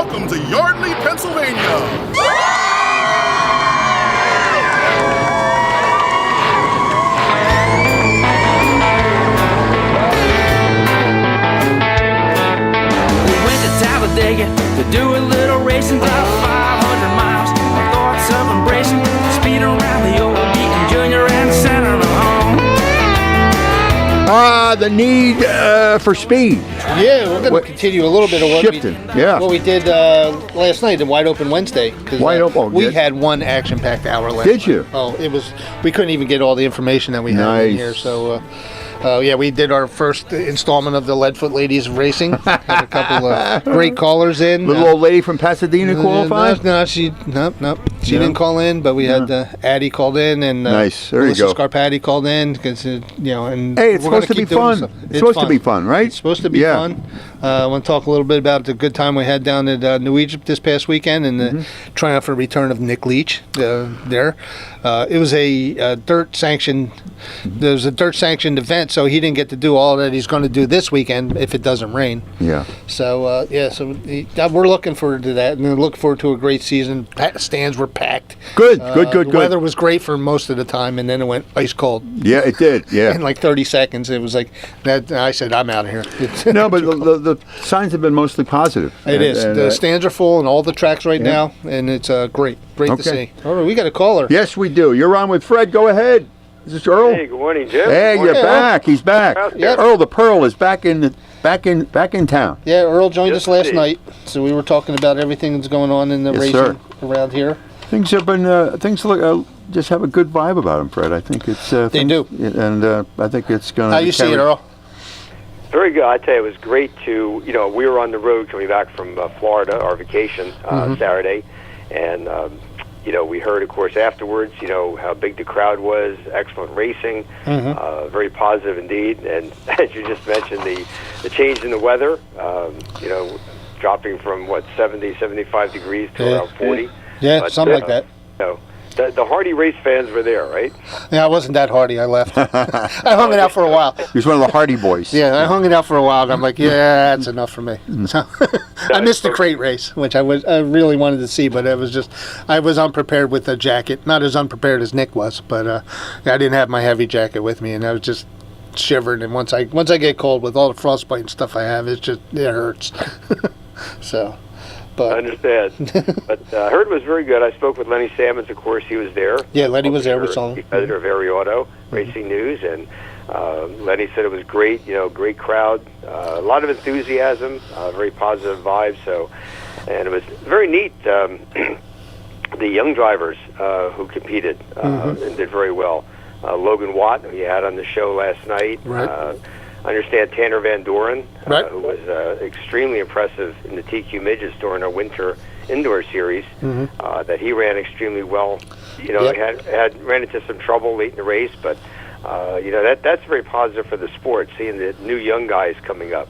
Welcome to Yardley, Pennsylvania. To do a little racing, about 500 miles. My thoughts of embracing speed around the old Beaton Junior and center home. The need for speed. Yeah, we're going to continue a little bit of what we did last night, the Wide Open Wednesday. We had one action-packed hour last night. Did you? Oh, we couldn't even get all the information that we had in here, so... we did our first installment of the Leadfoot Ladies of Racing. Had a couple of great callers in. Little old lady from Pasadena qualified? No, she didn't call in, but we had Addie called in, and nice. There Melissa you go. Scarpati called in because and hey, it's supposed to be fun. It's supposed to be fun, right? It's supposed to be fun. I want to talk a little bit about the good time we had down at New Egypt this past weekend and the triumphant return of Nick Leach there. It was a dirt sanctioned. There was a dirt sanctioned event, so he didn't get to do all that he's going to do this weekend if it doesn't rain. Yeah. So we're looking forward to that, and we're looking forward to a great season. Stands were packed. Good. The weather was great for most of the time, and then it went ice cold. Yeah, it did. Yeah. In like 30 seconds, it was like that. I said, I'm out of here. No, but the signs have been mostly positive. It is. The stands are full on all the tracks right now, and it's great to see. All right, we got a caller. Yes, we do. You're on with Fred. Go ahead. Is this Earl? Hey, good morning, Jim. Hey, you're back. He's back. Yep. Earl the Pearl is back in town. Yeah, Earl joined Yes, us last indeed. night, so we were talking about everything that's going on in the racing around here. Things have been things look just have a good vibe about them, Fred. I think it's They do, and I think it's going to. How you see it, Earl? Very good. I tell you, it was great to, we were on the road coming back from Florida, our vacation, Saturday, and, we heard, of course, afterwards, how big the crowd was, excellent racing, very positive indeed, and as you just mentioned, the change in the weather, dropping from, 70, 75 degrees to around 40. Yeah, But, something like that. The hardy race fans were there, right? Yeah, I wasn't that hardy. I left. I hung it out for a while. He's one of the Hardy Boys. Yeah, I hung it out for a while, and I'm like, yeah, that's enough for me. So I missed the crate race, which I really wanted to see, but I was unprepared with a jacket. Not as unprepared as Nick was, but I didn't have my heavy jacket with me, and I was just shivering. And once I get cold with all the frostbite and stuff I have, it hurts. So. But, I understand. But I heard it was very good. I spoke with Lenny Sammons, of course. He was there. Yeah, Lenny was there. We saw him. The editor of Airy Auto Racing News. And Lenny said it was great, great crowd. A lot of enthusiasm, very positive vibes. And it was very neat. The young drivers who competed and did very well. Logan Watt, who you had on the show last night. Right. I understand Tanner Van Doren, right. who was extremely impressive in the TQ Midgets during our winter indoor series, that he ran extremely well. He ran into some trouble late in the race, but that's very positive for the sport, seeing the new young guys coming up.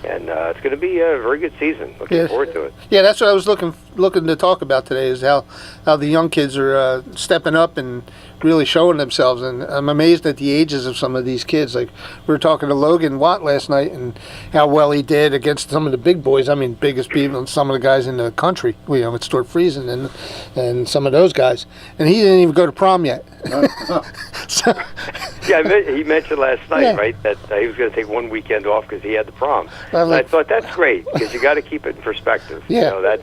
And it's going to be a very good season. Looking forward to it. Yeah, that's what I was looking to talk about today, is how the young kids are stepping up and really showing themselves. And I'm amazed at the ages of some of these kids. Like, we were talking to Logan Watt last night and how well he did against some of the big boys. I mean, biggest people, some of the guys in the country, with Stuart Friesen and some of those guys. And he didn't even go to prom yet. So, yeah, he mentioned last night, right, that he was going to take one weekend off because he had the prom. And I thought that's great, because you got to keep it in perspective. Yeah.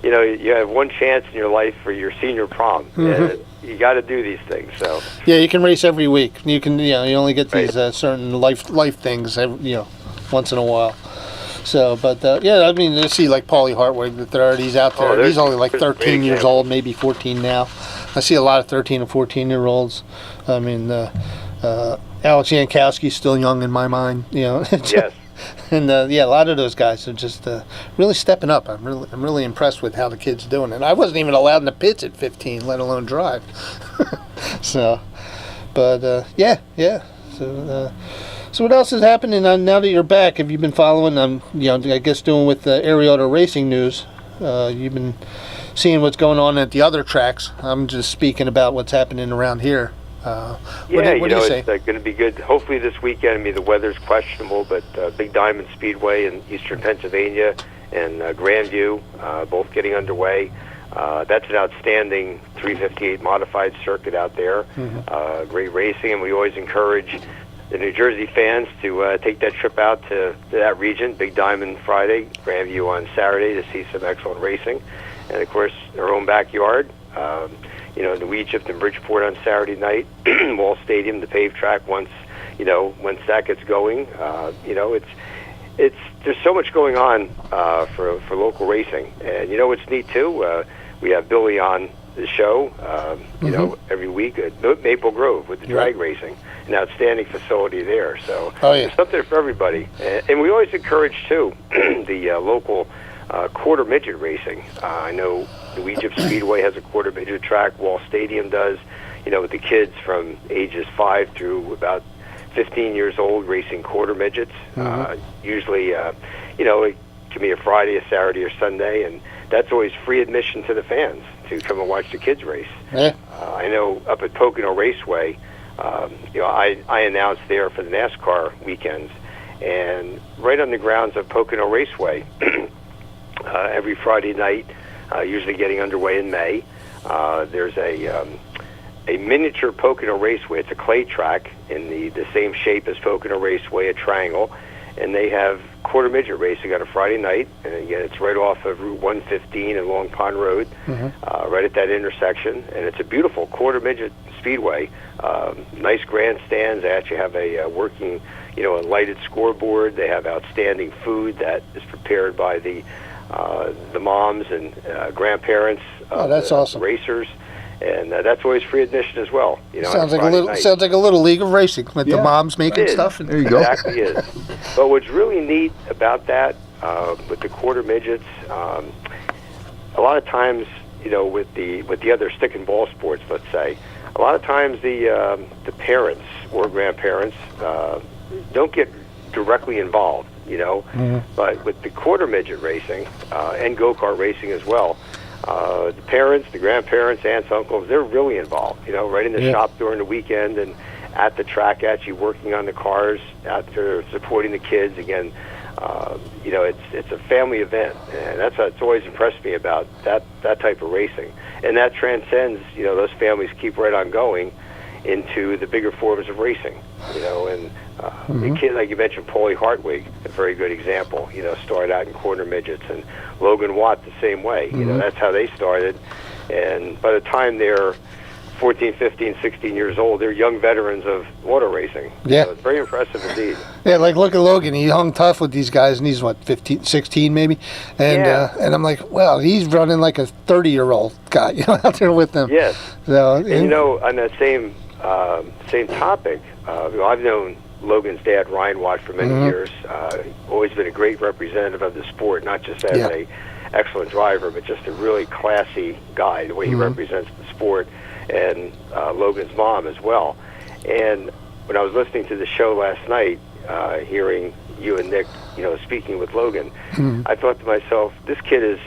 You have one chance in your life for your senior prom. And you got to do these things. So yeah, you can race every week. You can, you only get these certain life things, once in a while. So, but I mean, you see like Paulie Hartwig the third. He's out there. He's only like 13 years old, maybe 14 now. I see a lot of 13 and 14-year-olds. I mean, Alex Jankowski's still young in my mind. Yes. And a lot of those guys are just really stepping up. I'm really impressed with how the kid's doing. And I wasn't even allowed in the pits at 15, let alone drive. So, but yeah. So what else is happening now that you're back? Have you been following? I guess doing with the Airy Auto Racing News. You've been seeing what's going on at the other tracks. I'm just speaking about what's happening around here. What do you say? It's going to be good. Hopefully this weekend. I mean, the weather's questionable, but Big Diamond Speedway in eastern Pennsylvania and Grandview, both getting underway. That's an outstanding 358 modified circuit out there. Great racing, and we always encourage the New Jersey fans to take that trip out to that region. Big Diamond Friday, Grandview on Saturday to see some excellent racing, and of course our own backyard. New Egypt and Bridgeport on Saturday night, Wall Stadium, the paved track. Once that gets going, it's there's so much going on for local racing, and what's neat too. We have Billy on the show, every week at Maple Grove with the drag racing, an outstanding facility there. So there's something for everybody, and we always encourage too the local quarter midget racing. I know New Egypt Speedway has a quarter midget track. Wall Stadium does. With the kids from ages 5 through about 15 years old racing quarter midgets. Usually, it can be a Friday, a Saturday, or Sunday, and that's always free admission to the fans to come and watch the kids race. I know up at Pocono Raceway, I announced there for the NASCAR weekends, and right on the grounds of Pocono Raceway, every Friday night, usually getting underway in May, there's a miniature Pocono Raceway. It's a clay track in the same shape as Pocono Raceway, a triangle, and they have quarter midget racing on a Friday night, and again, it's right off of Route 115 and Long Pond Road, right at that intersection, and it's a beautiful quarter midget speedway. Nice grandstands. They actually have a working, a lighted scoreboard. They have outstanding food that is prepared by the moms and grandparents. That's awesome. Racers. And that's always free admission as well. Sounds like a little league of racing with the moms making stuff. There you go. Exactly is. But what's really neat about that with the quarter midgets, a lot of times, with the other stick and ball sports, let's say, a lot of times the parents or grandparents don't get directly involved. But with the quarter midget racing and go-kart racing as well. The parents, the grandparents, aunts, uncles, they're really involved, right in the shop during the weekend and at the track actually working on the cars, out there supporting the kids. Again, it's a family event, and that's what's always impressed me about that type of racing. And that transcends, those families keep right on going into the bigger forms of racing, and the kid, like you mentioned, Paulie Hartwig, a very good example, started out in quarter midgets, and Logan Watt the same way, that's how they started, and by the time they're 14, 15, 16 years old, they're young veterans of auto racing. So it's very impressive indeed. Yeah, like look at Logan, he hung tough with these guys, and he's 15, 16 maybe, and I'm like, well, he's running like a 30-year-old guy, out there with them. Yes. So, and on that same topic, I've known Logan's dad, Ryan Watt, for many years. Always been a great representative of the sport, not just as a excellent driver, but just a really classy guy, the way he represents the sport, and Logan's mom as well. And when I was listening to the show last night, hearing you and Nick, speaking with Logan, I thought to myself, this kid is,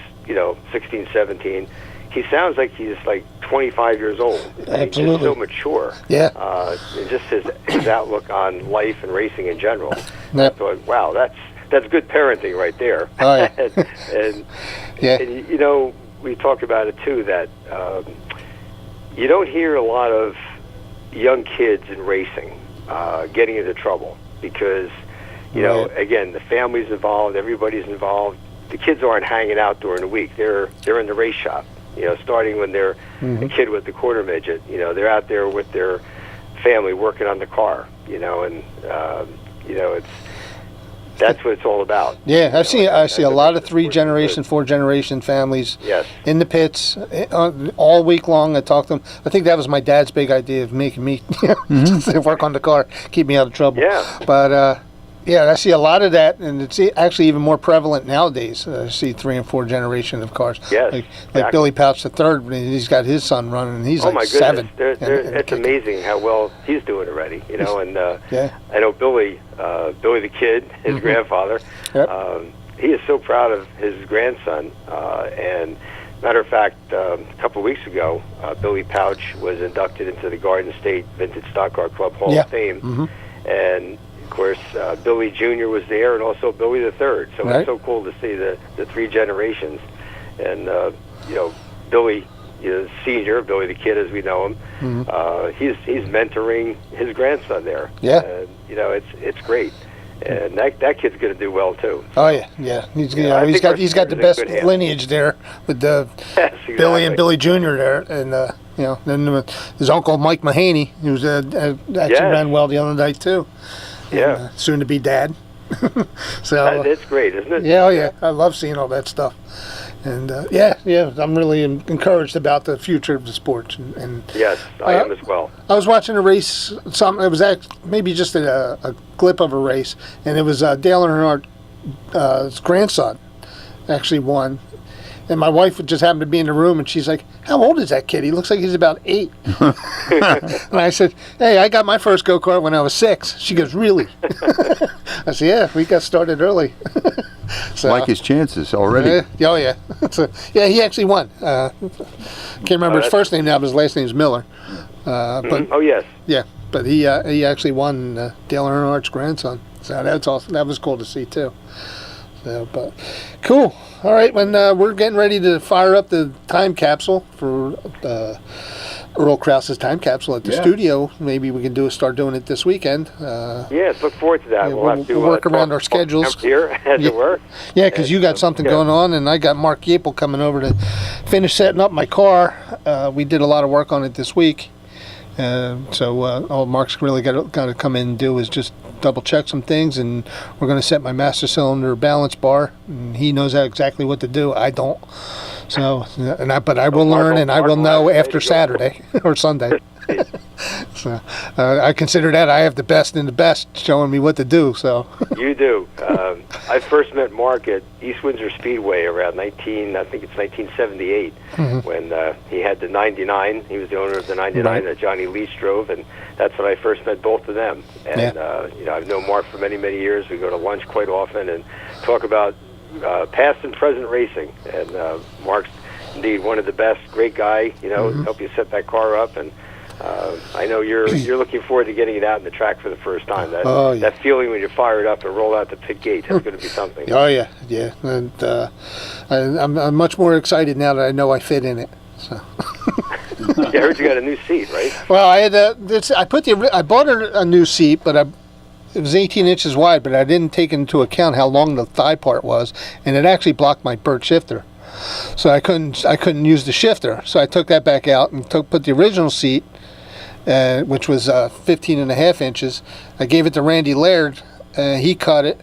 16, 17. He sounds like he's like 25 years old. Absolutely. He's just so mature. And just his outlook on life and racing in general. I thought, wow, that's good parenting right there. and we talked about it too, that you don't hear a lot of young kids in racing getting into trouble because, again, the family's involved, everybody's involved. The kids aren't hanging out during the week. They're in the race shop. Starting when they're a kid with the quarter midget, they're out there with their family working on the car, and that's what it's all about. Yeah, I see a lot of 3-generation, 4-generation families in the pits all week long. I talk to them. I think that was my dad's big idea of making me work on the car, keep me out of trouble. But I see a lot of that, and it's actually even more prevalent nowadays. I see 3 and 4 generation of cars. Yes, like Billy Pouch III, he's got his son running, and he's like 7. It's amazing how well he's doing already, and I know Billy the kid, his grandfather, he is so proud of his grandson, and matter of fact, a couple of weeks ago, Billy Pouch was inducted into the Garden State Vintage Stock Car Club Hall of Fame, and Of course, Billy Jr. was there, and also Billy the Third. So Right. it's so cool to see the three generations. And you know, Billy, senior, Billy the Kid, as we know him. He's mentoring his grandson there. Yeah. You know, it's great. And that kid's going to do well too. Oh yeah. He's I think our he's got the seniors are best in good hands. lineage there with the Yes, Billy exactly. and Billy Jr. there, and then his uncle Mike Mahaney, who was actually Yes. ran well the other night too. Yeah, Soon to be dad. So it's great, isn't it? yeah, oh yeah, I love seeing all that stuff. And yeah, I'm really encouraged about the future of the sport. And Yes, I am as well. I was watching a race. It was maybe just a clip of a race, and it was Dale Earnhardt's grandson actually won. And my wife just happened to be in the room, and she's like, "How old is that kid? He looks like he's about 8." And I said, "Hey, I got my first go-kart when I was 6." She goes, "Really?" I said, "Yeah, we got started early." So, Like his chances already. yeah, oh yeah. So, yeah, he actually won. Can't remember his first name now, but his last name's Miller. But Oh yes. yeah, but he actually won Dale Earnhardt's grandson. So that's awesome. That was cool to see too. So, but cool. All right, when we're getting ready to fire up the time capsule for Earl Krause's time capsule at the studio, maybe we can start doing it this weekend. Yes, look forward to that. Yeah, we'll have to we'll work around talk our schedules here, as it were. Yeah, because you got something going on, and I got Mark Yapel coming over to finish setting up my car. We did a lot of work on it this week. So all Mark's really got to come in and do is just double check some things, and we're going to set my master cylinder balance bar, and he knows exactly what to do. I don't. So, but I will learn, and I will know after Saturday or Sunday. So I consider that I have the best in the best showing me what to do. So You do. I first met Mark at East Windsor Speedway around 1978, when he had the 99. He was the owner of the 99 that Johnny Leach drove, and that's when I first met both of them. And I've known Mark for many, many years. We go to lunch quite often and talk about past and present racing. And Mark's indeed one of the best. Great guy. Help you set that car up, and I know you're looking forward to getting it out in the track for the first time. That feeling when you fire it up and roll out the pit gate is going to be something. Oh yeah, and I'm much more excited now that I know I fit in it. So. Yeah, I heard you got a new seat, right? Well, I had I bought a new seat, but it was 18 inches wide, but I didn't take into account how long the thigh part was, and it actually blocked my Burt shifter. So I couldn't use the shifter. So I took that back out and put the original seat, which was 15 and a half inches. I gave it to Randy Laird. He cut it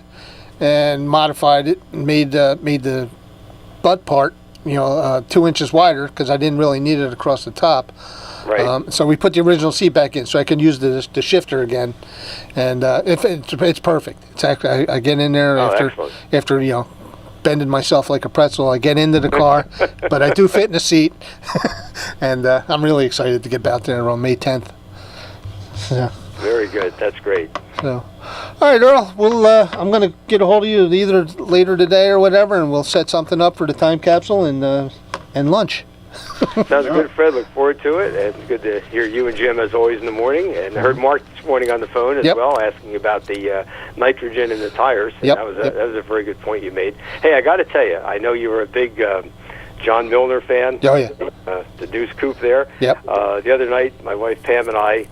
and modified it and made the butt part 2 inches wider, because I didn't really need it across the top. Right. So we put the original seat back in, so I can use the shifter again, and it's perfect. It's actually I get in there after bending myself like a pretzel. I get into the car, but I do fit in the seat, and I'm really excited to get out there on May 10th. Yeah. Very good. That's great. So, all right, Earl. I'm going to get a hold of you either later today or whatever, and we'll set something up for the time capsule and lunch. Sounds good, Fred. Look forward to it. And it's good to hear you and Jim as always in the morning. And I heard Mark this morning on the phone as well, asking about the nitrogen in the tires. And that was a very good point you made. Hey, I got to tell you, I know you were a big John Milner fan. Oh yeah. The Deuce Coupe there. Yep. The other night, my wife Pam and I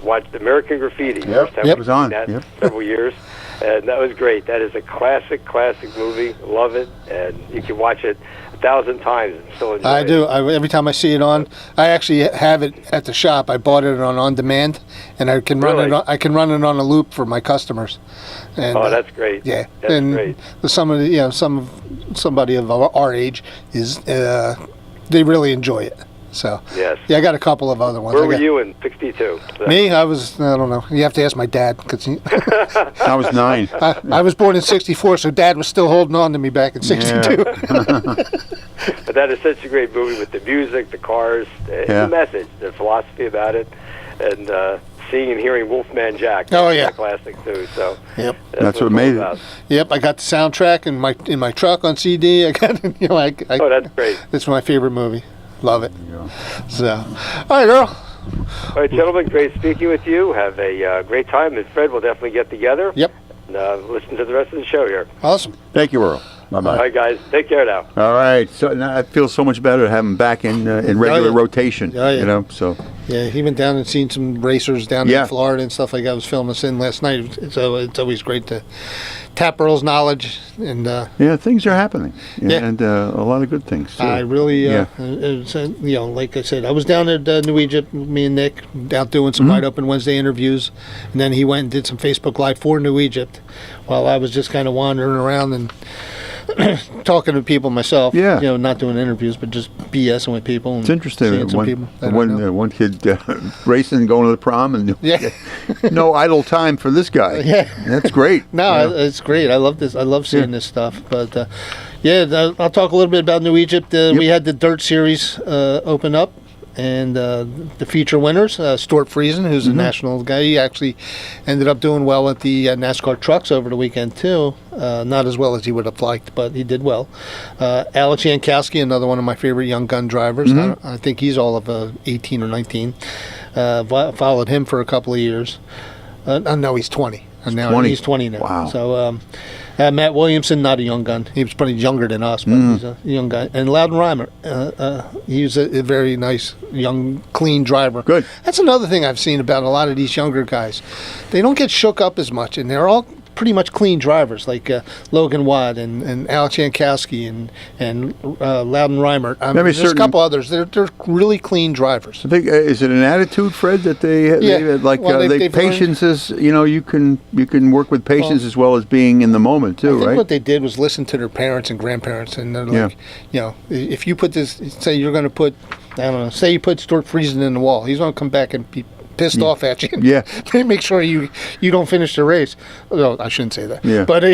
watched American Graffiti. Yep. First time It was on. that Yep. several years. And that was great. That is a classic movie. Love it. And you can watch it 1,000 times and still enjoy it. I do. Every time I see it on, I actually have it at the shop. I bought it on demand, and I can run it. I can run it on a loop for my customers. And, that's great. Yeah, that's and great. Somebody of our age is they really enjoy it. So yes. Yeah, I got a couple of other ones. Where were you in '62? Me? I don't know. You have to ask my dad, because I was 9. I was born in '64, so Dad was still holding on to me back in '62. But that is such a great movie with the music, the cars, the message, the philosophy about it, and seeing and hearing Wolfman Jack. Oh yeah, a classic too. So yep, that's what made it. Yep, I got the soundtrack in my truck on CD. I got oh, that's great. It's my favorite movie. Love it. So, all right, Earl. All right, gentlemen, great speaking with you. Have a great time, and Fred will definitely get together. Yep. And listen to the rest of the show here. Awesome. Thank you, Earl. Bye-bye. All right, guys. Take care now. All right. So now it feels so much better to have him back in regular rotation. Oh, yeah. You know, so. Yeah, he went down and seen some racers down Yeah. in Florida and stuff like that. I was filming us in last night. So it's always great to tap Earl's knowledge. And Yeah, things are happening. Yeah. And a lot of good things, too. I really, Yeah. like I said, I was down at New Egypt, me and Nick, out doing some Wide Open Wednesday interviews. And then he went and did some Facebook Live for New Egypt while I was just kind of wandering around and talking to people myself. Yeah. Not doing interviews, but just BSing with people. And It's interesting. seeing some people that I know. One kid racing, going to the prom, and Yeah. no idle time for this guy. Yeah. That's great. No, it's great. I love this. I love seeing this stuff. But I'll talk a little bit about New Egypt. We had the Dirt Series open up, and the feature winners, Stuart Friesen, who's a national guy, he actually ended up doing well at the NASCAR trucks over the weekend too. Not as well as he would have liked, but he did well. Alex Jankowski, another one of my favorite young gun drivers. I think he's all of 18 or 19. Followed him for a couple of years. No, he's 20. And now 20. he's 20 now. Wow. So Matt Williamson, not a young gun. He was probably younger than us, but he's a young guy. And Loudon Reimer, he's a very nice, young, clean driver. Good. That's another thing I've seen about a lot of these younger guys. They don't get shook up as much, and they're all pretty much clean drivers, like Logan Watt and Alex Jankowski and Loudon Reimer. There's a couple others. They're really clean drivers. I think is it an attitude, Fred, that they've patience is you can work with patience as well as being in the moment too, I think right? what they did was listen to their parents and grandparents, and they're like, if you put this, say you're going to put, I don't know, say you put Stuart Friesen in the wall, he's going to come back and be pissed off at you. Yeah. Make sure you don't finish the race. No, I shouldn't say that. Yeah. But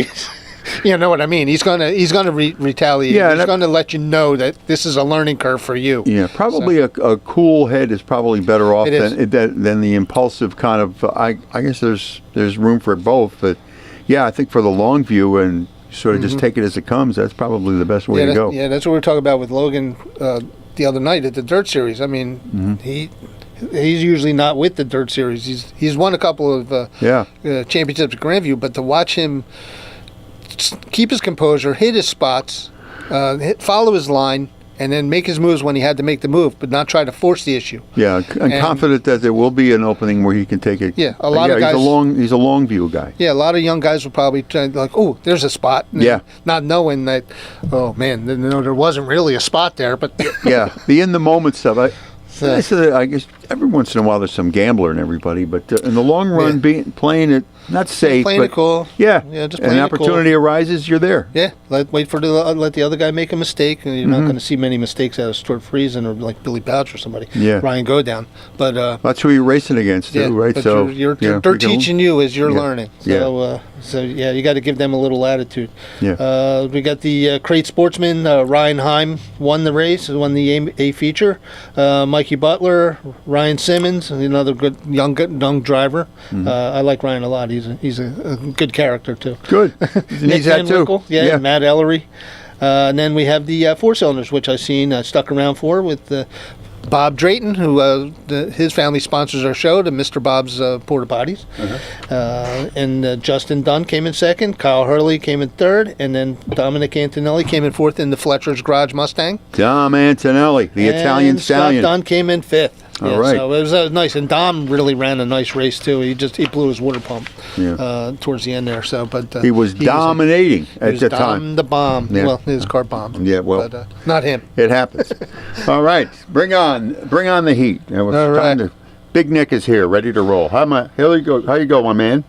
you know what I mean. He's gonna retaliate. Yeah, he's gonna let you know that this is a learning curve for you. Yeah, probably a cool head is probably better off It is. than the impulsive kind of. I guess there's room for both, but yeah, I think for the long view and sort of just take it as it comes, that's probably the best way to go. Yeah, that's what we were talking about with Logan the other night at the Dirt Series. I mean, he's usually not with the Dirt Series. He's won a couple of championships at Grandview, but to watch him keep his composure, hit his spots, follow his line, and then make his moves when he had to make the move, but not try to force the issue. Yeah, and confident that there will be an opening where he can take it. Yeah, a lot of guys. He's a long view guy. Yeah, a lot of young guys will probably try, like, oh, there's a spot. And not knowing that, oh man, there wasn't really a spot there, but Yeah, the in the moment stuff. I guess every once in a while there's some gambler in everybody, but in the long run, playing it not safe, playing it cool. Yeah, just an playing it opportunity arises, you're there. Yeah, let the other guy make a mistake, and you're not going to see many mistakes out of Stuart Friesen or like Billy Pouch or somebody. Yeah, Ryan Godown, but that's who you're racing against, too, right? But so they're teaching you as you're learning. So you got to give them a little attitude. Yeah. We got the Crate Sportsman. Ryan Heim won the race, won the A feature. Mikey Butler, Ryan Simmons, another good young driver. I like Ryan a lot. He's a good character too. Good. He's that too. Winkle, Matt Ellery. And then we have the four cylinders, which I've seen stuck around for with Bob Drayton, who his family sponsors our show, the Mr. Bob's Porta Potties. And Justin Dunn came in second. Kyle Hurley came in third. And then Dominic Antonelli came in fourth in the Fletcher's Garage Mustang. Dom Antonelli, the Italian stallion. Scott Dunn came in fifth. All right. So it was nice, and Dom really ran a nice race too. He blew his water pump towards the end there. So, but he was dominating at the time. The bomb. Yeah. Well, his car bombed. Yeah, well, but, not him. It happens. All right, bring on the heat. All right. Big Nick is here, ready to roll. Here you go. How you go, my man?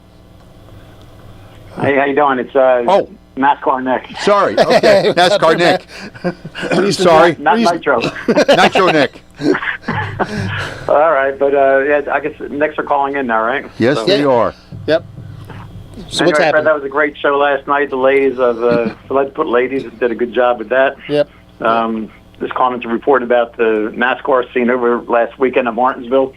Hey, how you doing? It's NASCAR Nick. Sorry. Okay. NASCAR Nick. Sorry. Not Nitro. Nitro Nick. All right, but I guess Nicks are calling in now, right? Yes, they are. Yep. So anyway, what's happening? Fred, that was a great show last night. The ladies of Let's Put Ladies did a good job with that. Yep. This comment to report about the NASCAR scene over last weekend at Martinsville.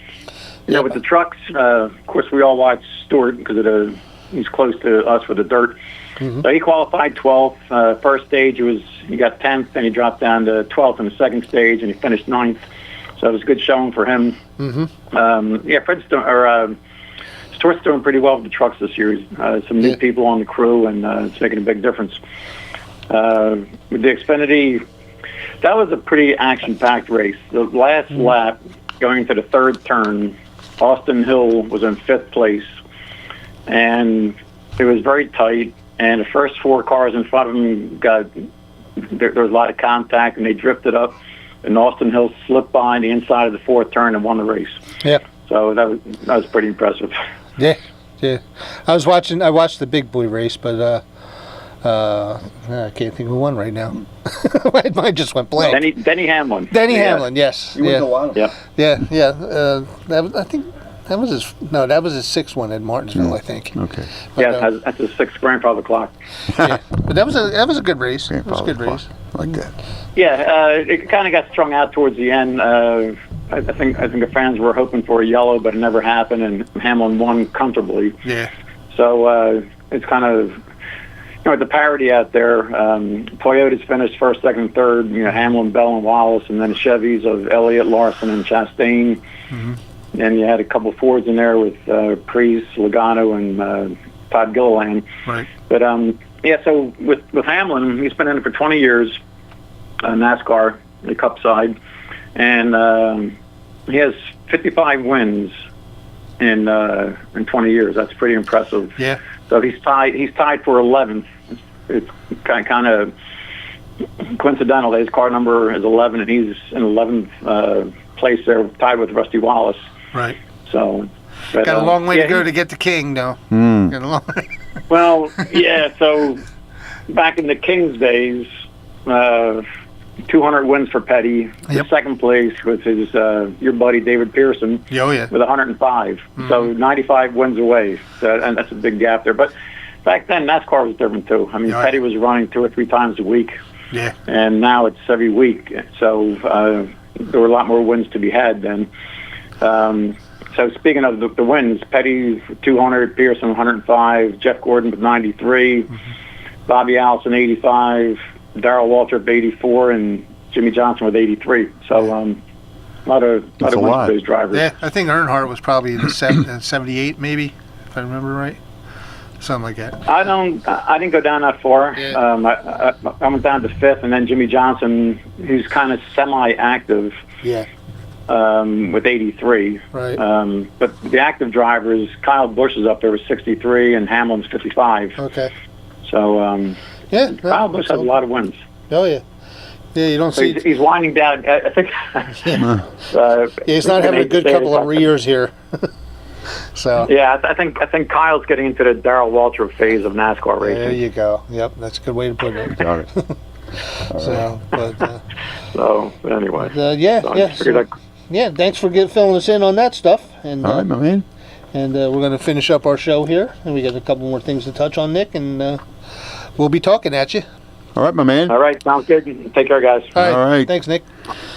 You know, with the trucks, of course, we all watched Stewart because he's close to us with the dirt. So he qualified 12th. First stage, he got 10th, and he dropped down to 12th in the second stage, and he finished 9th. So it was a good showing for him. Yeah, Fred's doing, Stuart's doing pretty well with the trucks this year. Some new people on the crew, and it's making a big difference. With the Xfinity, that was a pretty action-packed race. The last lap, going into the third turn, Austin Hill was in 5th place, and it was very tight. And the first 4 cars in front of him there was a lot of contact, and they drifted up. And Austin Hill slipped by on the inside of the 4th turn and won the race. Yeah. So that was pretty impressive. Yeah. I watched the big boy race, but I can't think of one right now. Mine just went blank. Denny Hamlin. Denny Hamlin, yes. You went to a lot of them. Yeah. I think that was his 6th one at Martinsville, I think. Okay. But, that's his 6th grandfather clock. Yeah, but that was a good race. It was a good race. Like that. Yeah, it kind of got strung out towards the end. I think the fans were hoping for a yellow, but it never happened, and Hamlin won comfortably. Yeah. So it's kind of, with the parity out there, Toyotas finished 1st, 2nd, 3rd. Hamlin, Bell, and Wallace, and then Chevys of Elliott, Larson, and Chastain. And you had a couple Fords in there with Priest, Logano, and Todd Gilliland. Right. But so with Hamlin, he's been in it for 20 years, NASCAR, the Cup side, and he has 55 wins in 20 years. That's pretty impressive. Yeah. So he's tied for 11th. It's kind of coincidental that his car number is 11, and he's in 11th place there, tied with Rusty Wallace. Right. So, but, got a long way to go to get to King, though. Got a long way. Well, yeah. So back in the Kings days, 200 wins for Petty. The 2nd place was his your buddy David Pearson. Oh, yeah. With 105. So 95 wins away. So, and that's a big gap there. But back then, NASCAR was different too. I mean, Petty was running 2 or 3 times a week. Yeah. And now it's every week. So there were a lot more wins to be had then. So speaking of the wins, Petty 200, Pearson 105, Jeff Gordon with 93, Bobby Allison 85, Darrell Waltrip 84, and Jimmy Johnson with 83. So a lot of wins for those drivers. Yeah, I think Earnhardt was probably in the 78, maybe, if I remember right. Something like that. I didn't go down that far. Yeah. I went down to 5th, and then Jimmy Johnson, who's kind of semi-active. Yeah. With 83. Right. But the active drivers, Kyle Busch is up there with 63, and Hamlin's 55. Okay. So, Kyle Busch has a lot of wins. Oh, yeah. Yeah, you don't see... He's winding down. I think... he's not having a good couple of years here. So... Yeah, I think Kyle's getting into the Darrell Waltrip phase of NASCAR racing. There you go. Yep, that's a good way to put it. Got it. So, but anyway. Yeah, thanks for filling us in on that stuff. And, all right, my man. And we're going to finish up our show here. And we got a couple more things to touch on, Nick. And we'll be talking at you. All right, my man. All right, sounds good. Take care, guys. All right. Thanks, Nick.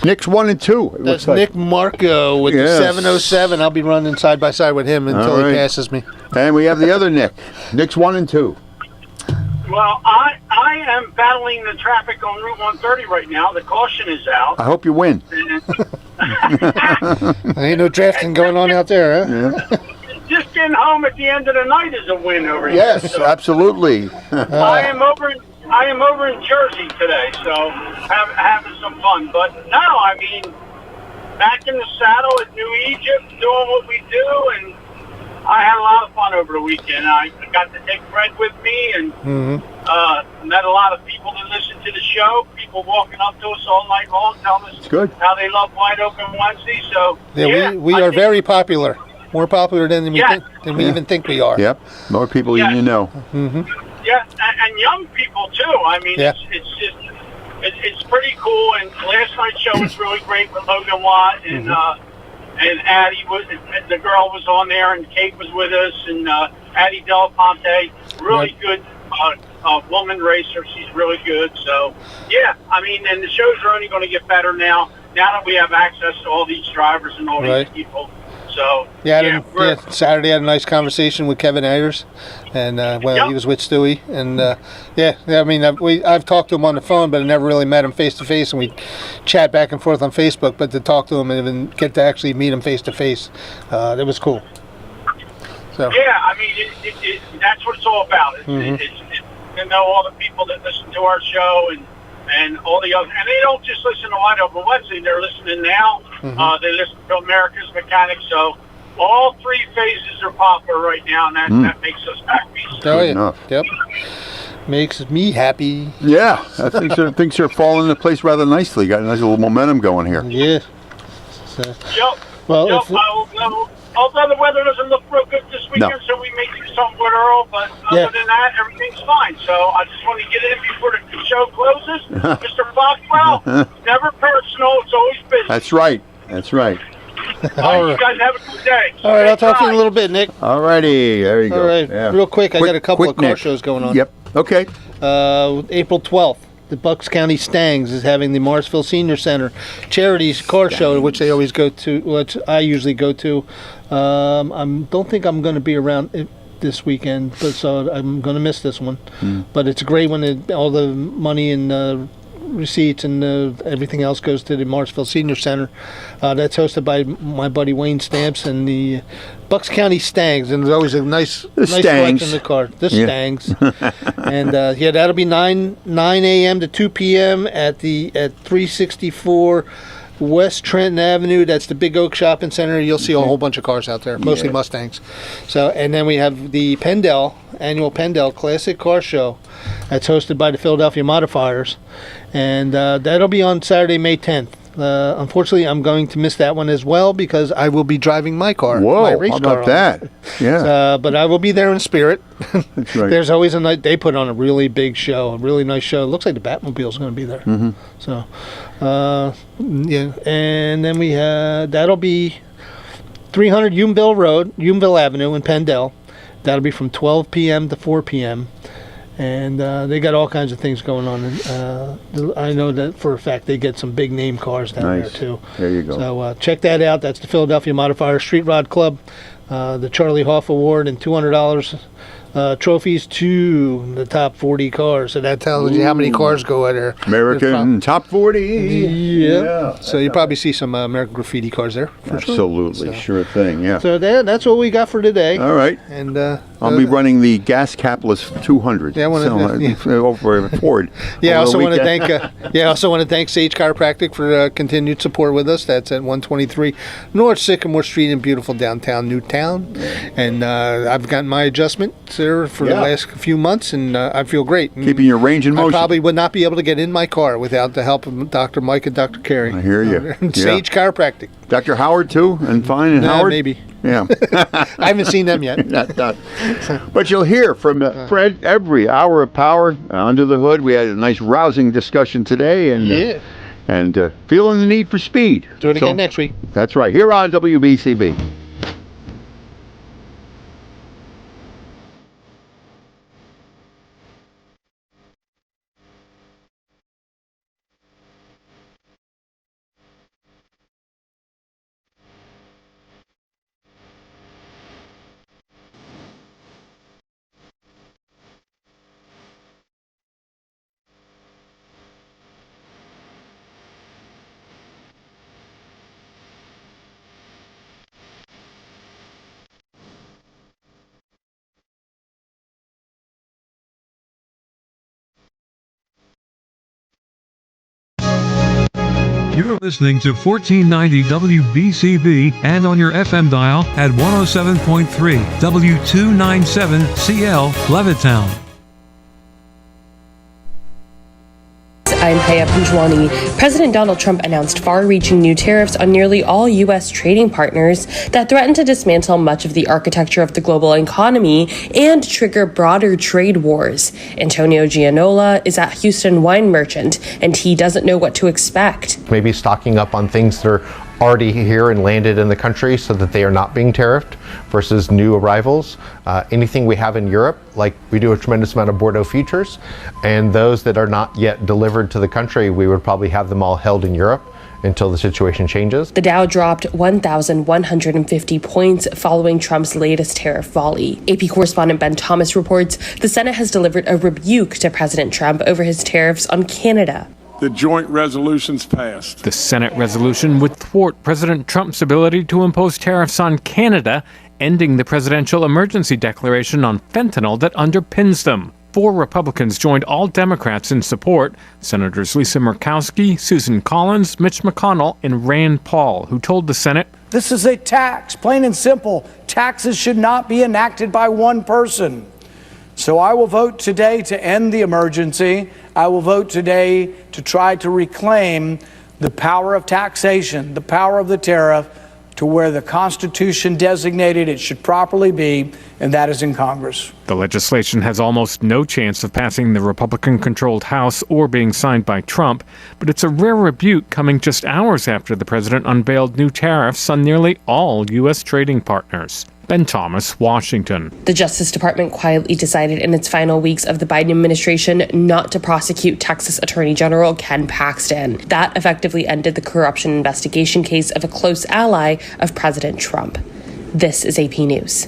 Nick's 1 and 2. That's Nick Marco with the 707. I'll be running side by side with him until he passes me. And we have the other Nick. Nick's 1 and 2. Well, I am battling the traffic on Route 130 right now. The caution is out. I hope you win. Ain't no drafting going on out there, huh? Yeah. Just getting home at the end of the night is a win over here. Yes, absolutely. I am over in Jersey today, so having some fun. But no, I mean, back in the saddle at New Egypt, doing what we do, and I had a lot of fun over the weekend. I got to take Fred with me, and met a lot of people that listen to the show. People walking up to us all night long, telling us how they love Wide Open Wednesday. So we are very popular. More popular than we even think we are. Yep, more people than you know. Yeah, and young people too. I mean, it's pretty cool. And last night's show was really great with Logan Watt and Addie the girl was on there, and Kate was with us, and Addie Del Ponte, really good woman racer. She's really good. So yeah, I mean, and the shows are only going to get better now that we have access to all these drivers and all these people. So Saturday I had a nice conversation with Kevin Ayers, and he was with Stewie, and I mean I've talked to him on the phone, but I never really met him face to face, and we chat back and forth on Facebook. But to talk to him and even get to actually meet him face to face, it was cool. So yeah, I mean that's what it's all about. It's to know all the people that listen to our show and all the other, and they don't just listen to Wide Open Wednesday. They're listening now. They listen to America's Mechanics. So all three phases are popular right now, and that makes us happy. Oh yeah, yep. Makes me happy. Yeah, things are falling into place rather nicely. Got a nice little momentum going here. Yeah. So, yep. Well, although the weather doesn't look real good this weekend, so we may do something with Earl, but other than that, everything's fine. So I just want to get in before the show closes. Mr. Foxwell, never personal, it's always business. That's right. All right, you guys have a good day. All right, I'll talk to you in a little bit, Nick. All righty, there you go. All right, real quick, I got a couple of car Nick. shows going on. Yep, okay. April 12th. The Bucks County Stangs is having the Morrisville Senior Center Charities Car Show, which they always go to, which I usually go to. I don't think I'm going to be around this weekend, but so I'm going to miss this one. But it's a great one. All the money and receipts and everything else goes to the Morrisville Senior Center. That's hosted by my buddy Wayne Stamps and the Bucks County Stangs, and there's always a nice selection of the car. The Stangs, and that'll be 9 a.m. to 2 p.m. at 364 West Trenton Avenue. That's the Big Oak Shopping Center. You'll see a whole bunch of cars out there, mostly Mustangs. So, and then we have the annual Pendel Classic Car Show. That's hosted by the Philadelphia Modifiers, and that'll be on Saturday, May 10th. Unfortunately, I'm going to miss that one as well because I will be driving my car. Whoa, my race how about car that? Yeah. But I will be there in spirit. That's right. There's always a night. They put on a really big show, a really nice show. It looks like the Batmobile's going to be there. So, and then we have that'll be 300 Unionville Avenue in Pendel. That'll be from 12 p.m. to 4 p.m. And they got all kinds of things going on. I know that for a fact they get some big name cars down there too. There you go. So check that out. That's the Philadelphia Modifier Street Rod Club, the Charlie Hoff Award, and $200 trophies to the top 40 cars. So that tells you how many cars go in there. American Top 40. Yeah. So you probably see some American Graffiti cars there. For Absolutely, sure. Sure thing. Yeah. So that's what we got for today. All right. And I'll be running the Gas Capitalist 200. Yeah, I want to over at Ford. I also want to thank Sage Chiropractic for continued support with us. That's at 123 North Sycamore Street in beautiful downtown Newtown. And I've gotten my adjustment there for the last few months, and I feel great. Keeping your range in motion. I probably would not be able to get in my car without the help of Dr. Mike and Dr. Carey. I hear you. Sage Chiropractic. Dr. Howard too, and Fine and Howard? Maybe. Yeah. I haven't seen them yet. But you'll hear from Fred every hour of power under the hood. We had a nice rousing discussion today, and feeling the need for speed. Do it again next week. That's right, here on WBCB. You're listening to 1490 WBCB and on your FM dial at 107.3 W297CL Levittown. I'm Haya Punjwani. President Donald Trump announced far-reaching new tariffs on nearly all U.S. trading partners that threaten to dismantle much of the architecture of the global economy and trigger broader trade wars. Antonio Gianola is at Houston Wine Merchant, and he doesn't know what to expect. Maybe stocking up on things that are already here and landed in the country so that they are not being tariffed versus new arrivals. Anything we have in Europe, like we do a tremendous amount of Bordeaux futures, and those that are not yet delivered to the country, we would probably have them all held in Europe until the situation changes. The Dow dropped 1,150 points following Trump's latest tariff volley. AP correspondent Ben Thomas reports the Senate has delivered a rebuke to President Trump over his tariffs on Canada. The joint resolutions passed. The Senate resolution would thwart President Trump's ability to impose tariffs on Canada, ending the presidential emergency declaration on fentanyl that underpins them. 4 Republicans joined all Democrats in support, Senators Lisa Murkowski, Susan Collins, Mitch McConnell, and Rand Paul, who told the Senate, "This is a tax, plain and simple. Taxes should not be enacted by one person. So I will vote today to end the emergency. I will vote today to try to reclaim the power of taxation, the power of the tariff, to where the Constitution designated it should properly be, and that is in Congress." The legislation has almost no chance of passing the Republican-controlled House or being signed by Trump, but it's a rare rebuke coming just hours after the president unveiled new tariffs on nearly all U.S. trading partners. Ben Thomas, Washington. The Justice Department quietly decided in its final weeks of the Biden administration not to prosecute Texas Attorney General Ken Paxton. That effectively ended the corruption investigation case of a close ally of President Trump. This is AP News.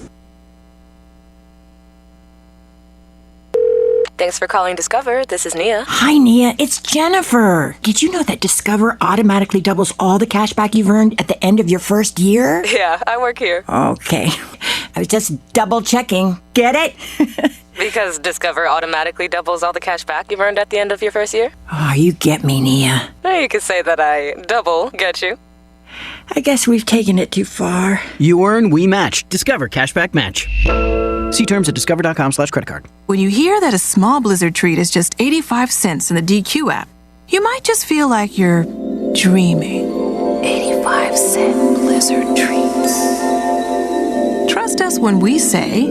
Thanks for calling Discover. This is Nia. Hi, Nia. It's Jennifer. Did you know that Discover automatically doubles all the cash back you've earned at the end of your first year? Yeah, I work here. Okay. I was just double checking. Get it? Because Discover automatically doubles all the cash back you've earned at the end of your first year? Oh, you get me, Nia. You could say that I double get you. I guess we've taken it too far. You earn, we match. Discover Cashback Match. See terms at discover.com/credit card. When you hear that a small Blizzard treat is just 85 cents in the DQ app, you might just feel like you're dreaming. 85-cent Blizzard treats. Trust us when we say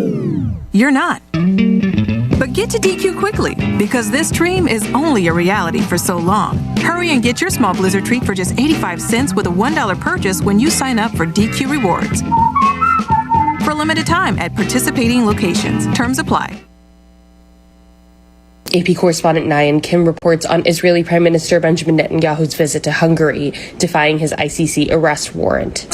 you're not. But get to DQ quickly, because this dream is only a reality for so long. Hurry and get your small Blizzard treat for just 85 cents with a $1 purchase when you sign up for DQ Rewards. For a limited time at participating locations. Terms apply. AP correspondent Nayan Kim reports on Israeli Prime Minister Benjamin Netanyahu's visit to Hungary, defying his ICC arrest warrant.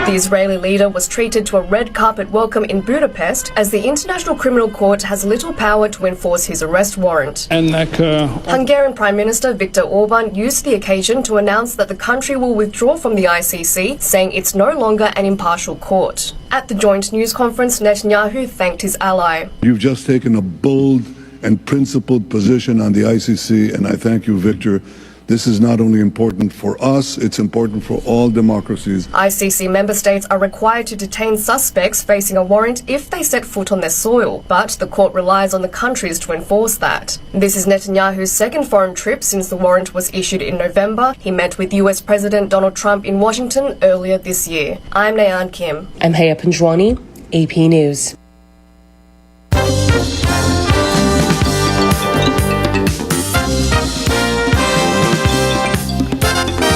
The Israeli leader was treated to a red carpet welcome in Budapest, as the International Criminal Court has little power to enforce his arrest warrant. Hungarian Prime Minister Viktor Orban used the occasion to announce that the country will withdraw from the ICC, saying it's no longer an impartial court. At the joint news conference, Netanyahu thanked his ally. You've just taken a bold and principled position on the ICC, and I thank you, Victor. This is not only important for us, it's important for all democracies. ICC member states are required to detain suspects facing a warrant if they set foot on their soil, but the court relies on the countries to enforce that. This is Netanyahu's second foreign trip since the warrant was issued in November. He met with US President Donald Trump in Washington earlier this year. I'm Nayan Kim. I'm Haya Panjwani, AP News.